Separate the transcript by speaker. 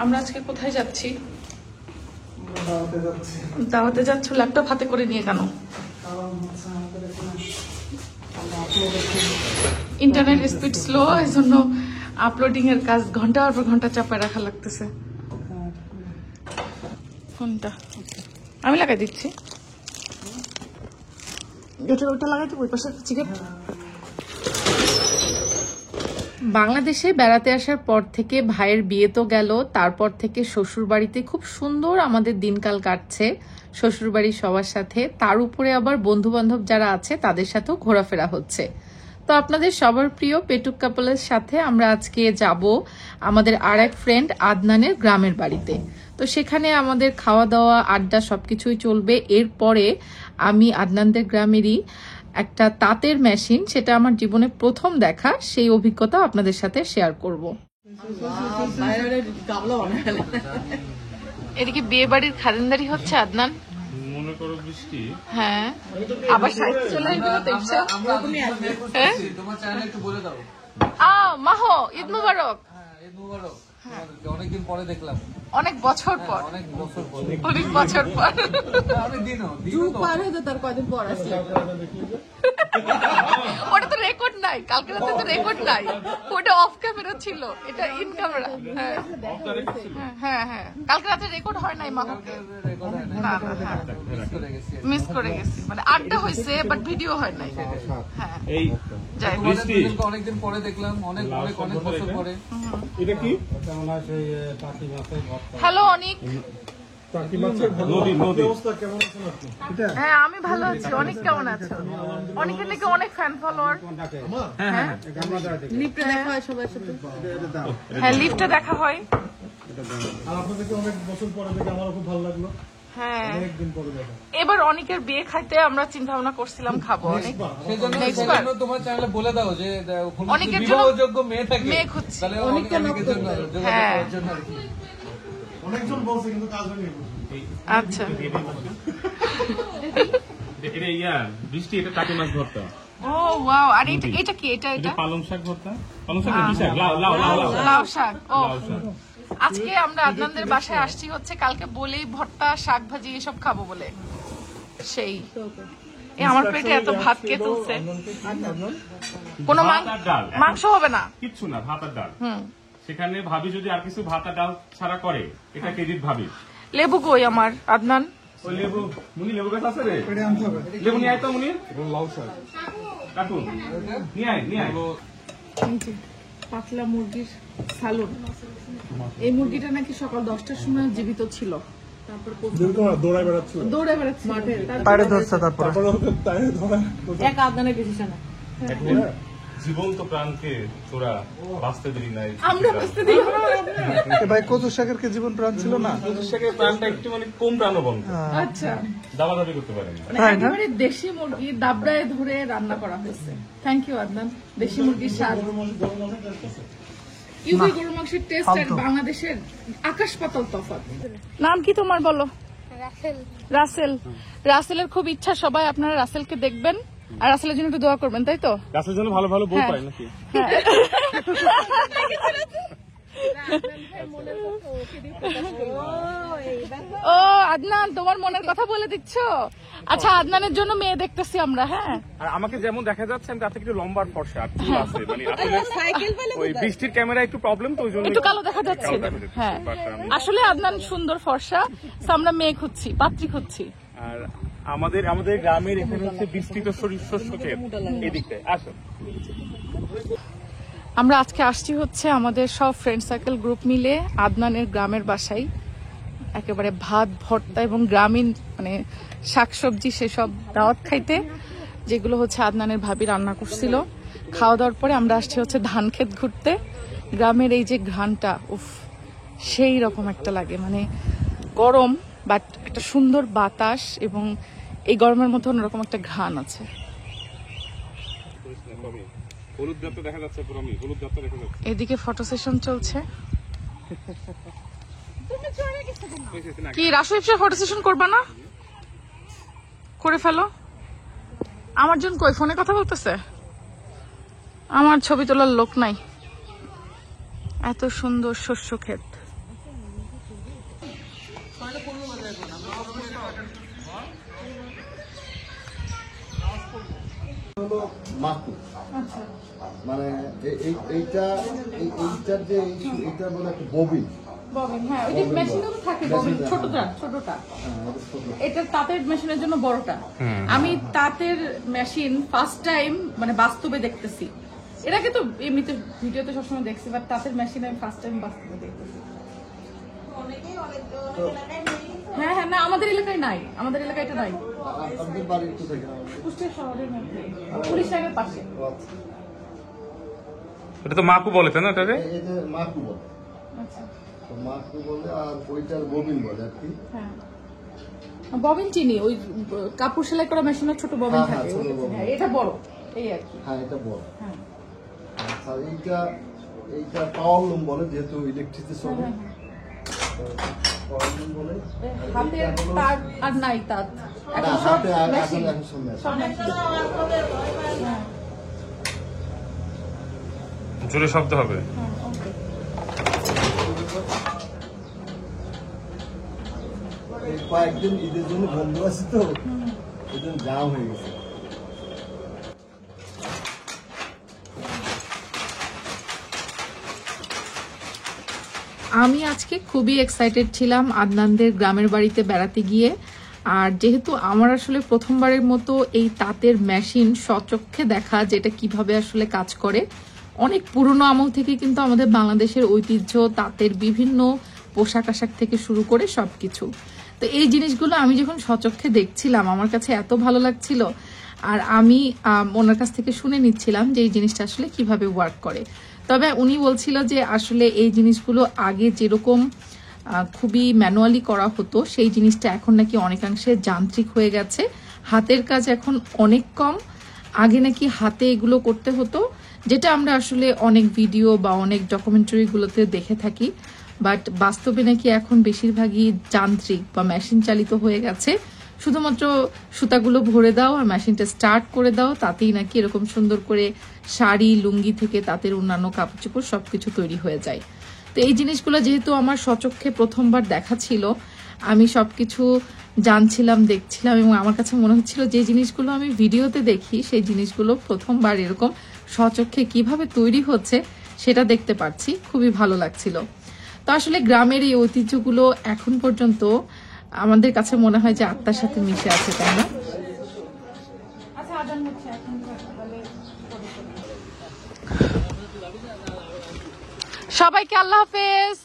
Speaker 1: আমরা আজকে কোথায় যাচ্ছি? দাওয়াতে যাচ্ছ? ল্যাপটপ হাতে করে নিয়ে কেন? ইন্টারনেট স্পিড স্লো, এই জন্য আপলোডিং এর কাজ ঘন্টার পর ঘন্টা চাপায় রাখা লাগতেছে। ফোনটা আমি লাগাই দিচ্ছি। ওটা লাগাই তো ওই পাশে সিগারেট। বাংলাদেশে বেড়াতে আসার পর থেকে ভাইয়ের বিয়ে তো গেল, তারপর থেকে শ্বশুর বাড়িতে খুব সুন্দর আমাদের দিনকাল কাটছে শ্বশুর বাড়ির সবার সাথে। তার উপরে আবার বন্ধু বান্ধব যারা আছে তাদের সাথেও ঘোরাফেরা হচ্ছে। তো আপনাদের সবার প্রিয় পেটুক কাপলের সাথে আমরা আজকে যাব আমাদের আর এক ফ্রেন্ড আদনানের গ্রামের বাড়িতে। তো সেখানে আমাদের খাওয়া দাওয়া আড্ডা সবকিছুই চলবে। এরপরে আমি আদনানদের গ্রামেরই একটা তাঁতের মেশিন, সেটা আমার জীবনে প্রথম দেখা, সেই অভিজ্ঞতা আপনাদের সাথে শেয়ার করব। এদিকে বিয়ে বাড়ির খাদিমদারি হচ্ছে আদনান।
Speaker 2: মনে করো বৃষ্টি।
Speaker 1: হ্যাঁ, আবার সাইড চলে আসবে তো ইচ্ছা। হ্যাঁ,
Speaker 3: তোমার চ্যানেল একটু বলে দাও।
Speaker 1: মাহো, ঈদ মুবারক।
Speaker 3: ঈদ মুবারক। অনেকদিন পরে দেখলাম,
Speaker 1: অনেক বছর পর।
Speaker 3: অনেক বছর পর,
Speaker 1: অনেক বছর পর,
Speaker 3: অনেক দিনও
Speaker 4: পার হয়ে তার কয়দিন পর আসলে।
Speaker 1: ওটা তো রেকর্ড নাই, কালকে রাতে তো রেকর্ড নাই, ওটা অফ ক্যামেরা ছিল, এটা ইন ক্যামেরা। হ্যাঁ হ্যাঁ, কালকে রাতে রেকর্ড হয় নাই মাহকে। না না, হ্যাঁ মিস করে গেছি, মানে আড্ডা হয়েছে বাট ভিডিও হয় নাই। হ্যাঁ,
Speaker 2: এই
Speaker 1: যাই
Speaker 2: বৃষ্টি
Speaker 3: অনেকদিন পরে দেখলাম, অনেক অনেক অনেক বছর পরে।
Speaker 2: এটা কি?
Speaker 1: হ্যালো অনিক।
Speaker 2: নদী নদী।
Speaker 1: হ্যাঁ আমি ভালো আছি, অনেক কেমন আছো? অনেকের নাকি অনেক ফ্যান ফলোয়ার। হ্যাঁ
Speaker 4: লিফটে দেখা হয় সবার সাথে।
Speaker 1: হ্যাঁ লিফটে দেখা হয়।
Speaker 5: আর আপনাদেরকে অনেক বছর পরে দেখে আমারও খুব ভালো লাগলো।
Speaker 1: হ্যাঁ,
Speaker 5: অনেকদিন পরে দেখা।
Speaker 1: এবার অনেকের বিয়ে খাইতে আমরা চিন্তা ভাবনা করছিলাম খাবো। অনেক
Speaker 3: সেজন্য তোমার চ্যানেলে বলে দাও যে
Speaker 1: অনেকের জন্য
Speaker 3: বিবাহযোগ্য মেয়ে থাকে,
Speaker 1: মেয়ে খুঁজছি।
Speaker 3: তাহলে অনেকের জন্য যোগাযোগ করার জন্য আর কি।
Speaker 5: অনেকজন বলছে কিন্তু কাজ হয়নি।
Speaker 1: আচ্ছা,
Speaker 2: এটা বৃষ্টি, এটা টাকি মাছ ভর্তা।
Speaker 1: ও ওয়াও। আর এটা কি? এটা
Speaker 2: এটা পালং শাক ভর্তা। পালং শাক কি শাক? লাউ লাউ লাউ লাউ
Speaker 1: লাউ শাক। ও
Speaker 2: লাউ শাক।
Speaker 1: আজকে আমরা আদনানদের বাসায় আসছি হচ্ছে কালকে বলেই ভর্তা শাক ভাজি এসব খাবো বলে। সেই আমার পেটে এত ভাত কে তুলছে। কোনো মাংস হবে না,
Speaker 2: কিচ্ছু না, ভাত আর ডাল। সেখানে ভাবি যদি আর কিছু ভাত আর ডাল ছাড়া করে, এটা ক্রেডিট ভাবি।
Speaker 1: লেবু কই আমার আদনান?
Speaker 2: ওই লেবু, মুনি লেবু গাছ আছে রে, লেবু নিয়ে আয় তো মুনি।
Speaker 5: লাউ শাক
Speaker 2: কাটুন নিয়ে আয়, নিয়ে আয়।
Speaker 4: পাতলা মুরগির সালুন। এই মুরগিটা নাকি সকাল 10টার সময় জীবিত ছিল, তারপর
Speaker 5: দৌড়ায় বেড়াচ্ছিল,
Speaker 4: দৌড়ে বেড়াচ্ছে মাঠে,
Speaker 5: তারে ধরছে, তারপর তারে ধরা
Speaker 4: এক আদনানের ডিসিশন।
Speaker 2: জীবন্ত প্রাণকে তোরা বাঁচতে দিলি নাই।
Speaker 4: আমরা বুঝতে দিই
Speaker 5: ভাই কচু শাকের কি জীবন প্রাণ ছিল না?
Speaker 2: কচু শাকের প্রাণটা একটু মানে কম প্রাণবন্ত,
Speaker 4: আচ্ছা,
Speaker 2: দাবাদাবি করতে পারেনি।
Speaker 4: একেবারে দেশি মুরগি দাবড়ায় ধরে রান্না করা হয়েছে। Thank you Adnan. দেশি মুরগির স্বাদ, ইউপি গরুর মাংসের টেস্ট আর বাংলাদেশের আকাশ পাতাল তফাৎ।
Speaker 1: নাম কি তোমার বলো? রাসেল। রাসেলের খুব ইচ্ছা সবাই আপনারা রাসেলকে দেখবেন আর রাসেলের জন্য একটু দোয়া করবেন, তাই তো?
Speaker 2: গাছের জন্য ভালো ভালো বউ পায় নাকি?
Speaker 1: ও আদনান, তোমার মনের কথা বলে দিচ্ছ। আচ্ছা, আদনানের জন্য মেয়ে দেখতেছি আমরা। হ্যাঁ,
Speaker 2: আর আমাকে যেমন দেখা যাচ্ছে আমি তার থেকে একটু লম্বার ফর্সা আর চুল আছে, মানে আসলে ওই বৃষ্টির ক্যামেরা একটু প্রবলেম, তো ওই জন্য
Speaker 1: একটু কালো দেখা যাচ্ছে। হ্যাঁ, আসলে আদনান সুন্দর ফর্সা, তো আমরা মেয়ে খুঁজছি, পাত্রী খুঁজছি।
Speaker 2: আর আমাদের গ্রামের এখানে হচ্ছে বিস্তৃত শস্য ক্ষেত, এদিকটায় আসো।
Speaker 1: আমরা আজকে আসছি হচ্ছে আমাদের সব ফ্রেন্ড সার্কেল গ্রুপ মিলে আদনানের গ্রামের বাসায়, একেবারে ভাত ভর্তা এবং গ্রামীণ মানে শাকসবজি সেসব দাওয়াত খাইতে, যেগুলো হচ্ছে আদনানের ভাবি রান্না করছিল। খাওয়া দাওয়ার পরে আমরা আসছি হচ্ছে ধান ক্ষেত ঘুরতে। গ্রামের এই যে ঘ্রাণটা, উফ, সেই রকম একটা লাগে, মানে গরম বাট একটা সুন্দর বাতাস, এবং এই গরমের মধ্যে অন্যরকম একটা ঘ্রাণ আছে। এদিকে ফটো সেশন চলছে। কি রাসু ইফসা ফটো সেশন করবা না? করে ফেলো। আমার জন কই? ফোনে কথা বলতেছে, আমার ছবি তোলার লোক নাই। এত সুন্দর শস্য ক্ষেত।
Speaker 6: হলো মাকু,
Speaker 4: আচ্ছা
Speaker 6: মানে এইটার যে এইটা বলে একটা ববিন।
Speaker 4: ববিন, হ্যাঁ ওই যে মেশিনেও থাকে ববিন, ছোটটা। এটা তাঁতের মেশিনের জন্য বড়টা। আমি তাঁতের মেশিন ফার্স্ট টাইম মানে বাস্তবে দেখতেছি। এর আগে তো এমনিতে ভিডিওতে সবসময় দেখছি, বাট তাঁতের মেশিন আমি ফার্স্ট টাইম বাস্তবে দেখতেছি। হ্যাঁ হ্যাঁ, না আমাদের এলাকায় নাই, আমাদের এলাকায় এটা নাই।
Speaker 6: আপনাদের বাড়ি কোথায়?
Speaker 4: কুষ্টিয়া শহরের মধ্যে, পুলিশ লাইনের পাশে।
Speaker 2: এটা তো মাকু বলে তাই না এটারে?
Speaker 6: এই যে মাকু বলে,
Speaker 4: আচ্ছা
Speaker 6: তো মাকু বলে, আর ওইটার ববিন বলে আর কি।
Speaker 4: হ্যাঁ, ববিন চিনি, ওই কাপড় সেলাই করা মেশিনের ছোট ববিন
Speaker 6: হ্যাঁ,
Speaker 4: থাকে।
Speaker 6: ছোট ববিন।
Speaker 4: হ্যাঁ, এটা বড়, এই আর কি।
Speaker 6: হ্যাঁ, এটা বড়।
Speaker 4: হ্যাঁ
Speaker 6: আচ্ছা, এইটা পাওয়ার লুম বলে, যেহেতু ইলেকট্রিসিটি চলে, পাওয়ার লুম বলে।
Speaker 4: হাতে তার আর নাই, তার এখন
Speaker 6: না,
Speaker 4: সব
Speaker 6: হাতে
Speaker 4: মেশিন,
Speaker 6: এখন সব মেশিন।
Speaker 4: সব মেশিন। হ্যাঁ
Speaker 2: জোরে শব্দ হবে।
Speaker 4: হ্যাঁ, ওকে।
Speaker 6: এই কয়েকদিন ঈদের জন্য বন্ধ আছে তো, এই জন্য জাম হয়ে গেছে।
Speaker 1: আমি আজকে খুবই এক্সাইটেড ছিলাম আদনানদের গ্রামের বাড়িতে বেড়াতে গিয়ে। আর যেহেতু আমার আসলে প্রথমবারের মতো এই তাঁতের মেশিন স্বচক্ষে দেখা, যেটা কিভাবে আসলে কাজ করে। অনেক পুরনো আমল থেকে কিন্তু আমাদের বাংলাদেশের ঐতিহ্য তাঁতের বিভিন্ন পোশাক আশাক থেকে শুরু করে সবকিছু। তো এই জিনিসগুলো আমি যখন স্বচক্ষে দেখছিলাম আমার কাছে এত ভালো লাগছিল। আর আমি ওনার কাছ থেকে শুনে নিচ্ছিলাম যে এই জিনিসটা আসলে কিভাবে ওয়ার্ক করে। তবে উনি বলছিল যে আসলে এই জিনিসগুলো আগে যেরকম খুবই ম্যানুয়ালি করা হতো, সেই জিনিসটা এখন নাকি অনেকাংশে যান্ত্রিক হয়ে গেছে। হাতের কাজ এখন অনেক কম। আগে নাকি হাতে এগুলো করতে হতো, যেটা আমরা আসলে অনেক ভিডিও বা অনেক ডকুমেন্টারিগুলোতে দেখে থাকি। বাট বাস্তবে নাকি এখন বেশিরভাগই যান্ত্রিক বা মেশিন চালিত হয়ে গেছে। শুধুমাত্র সুতাগুলো ভরে দাও আর মেশিনটা স্টার্ট করে দাও, তাতেই নাকি এরকম সুন্দর করে শাড়ি, লুঙ্গি থেকে তাঁতের অন্যান্য কাপড় চোপড় সবকিছু তৈরি হয়ে যায়। তো এই জিনিসগুলো যেহেতু আমার স্বচক্ষে প্রথমবার দেখা ছিল, আমি সবকিছু জানছিলাম, দেখছিলাম, এবং আমার কাছে মনে হচ্ছিল যে জিনিসগুলো আমি ভিডিওতে দেখি সেই জিনিসগুলো প্রথমবার এরকম স্বচক্ষে কিভাবে তৈরি হচ্ছে সেটা দেখতে পাচ্ছি। খুবই ভালো লাগছিল। তো আসলে গ্রামের এই ঐতিহ্যগুলো এখন পর্যন্ত আমাদের কাছে মনে হয় যে আত্মার সাথে মিশে আছে, তাই না?
Speaker 4: আচ্ছা, আজান হচ্ছে এখন, তাহলে
Speaker 1: সবাইকে আল্লাহ হাফেজ।